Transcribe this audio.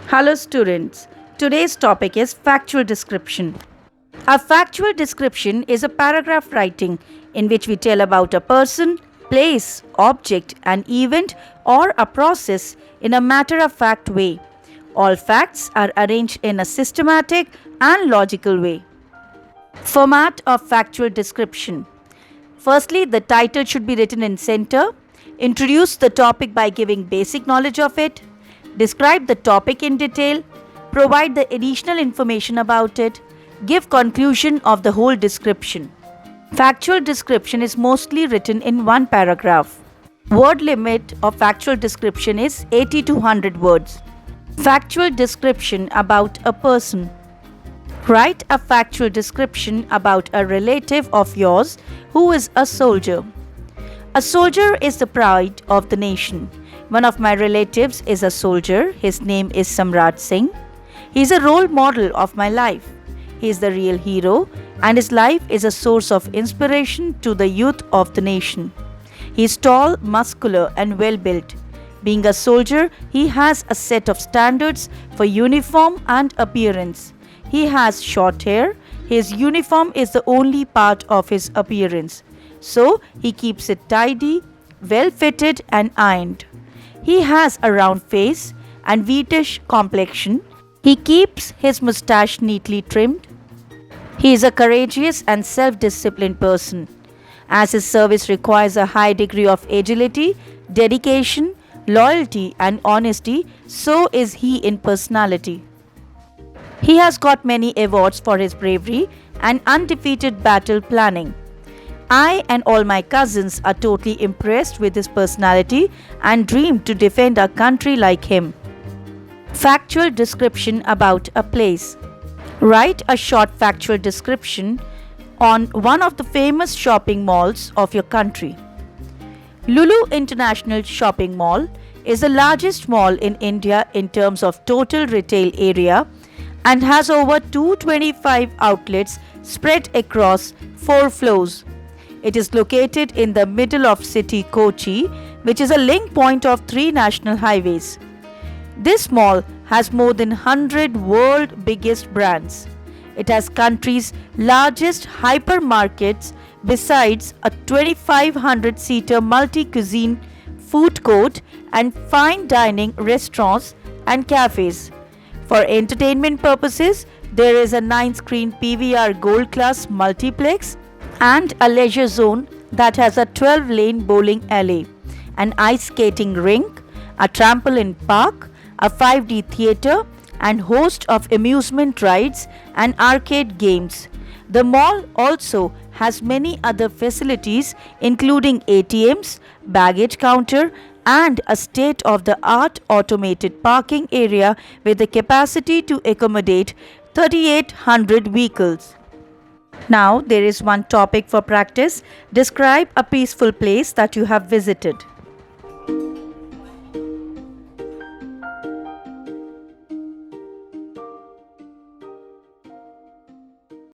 Hello students, today's topic is factual description. A factual description is a paragraph writing in which we tell about a person, place, object, an event or a process in a matter-of-fact way. All facts are arranged in a systematic and logical way. Format of factual description. Firstly, the title should be written in center. Introduce the topic by giving basic knowledge of it. Describe the topic in detail. Provide the additional information about it. Give conclusion of the whole description. Factual description is mostly written in one paragraph. Word limit of factual description is 80 to 100 words. Factual description about a person. Write a factual description about a relative of yours who is a soldier. A soldier is the pride of the nation. One of my relatives is a soldier. His name is Samrat Singh. He is a role model of my life. He is the real hero and his life is a source of inspiration to the youth of the nation. He is tall, muscular and well built. Being a soldier, he has a set of standards for uniform and appearance. He has short hair. His uniform is the only part of his appearance. So, he keeps it tidy, well fitted and ironed. He has a round face and wheatish complexion. He keeps his moustache neatly trimmed. He is a courageous and self-disciplined person. As his service requires a high degree of agility, dedication, loyalty and honesty, so is he in personality. He has got many awards for his bravery and undefeated battle planning. I and all my cousins are totally impressed with his personality and dream to defend our country like him. Factual description about a place. Write a short factual description on one of the famous shopping malls of your country. Lulu International Shopping Mall is the largest mall in India in terms of total retail area and has over 225 outlets spread across 4 floors. It is located in the middle of city Kochi, which is a link point of 3 national highways. This mall has more than 100 world biggest brands. It has country's largest hypermarkets besides a 2,500-seater multi-cuisine food court and fine dining restaurants and cafes. For entertainment purposes, there is a 9-screen PVR Gold Class multiplex and a leisure zone that has a 12-lane bowling alley, an ice skating rink, a trampoline park, a 5D theatre and host of amusement rides and arcade games. The mall also has many other facilities including ATMs, baggage counter and a state-of-the-art automated parking area with the capacity to accommodate 3,800 vehicles. Now there is one topic for practice. Describe a peaceful place that you have visited.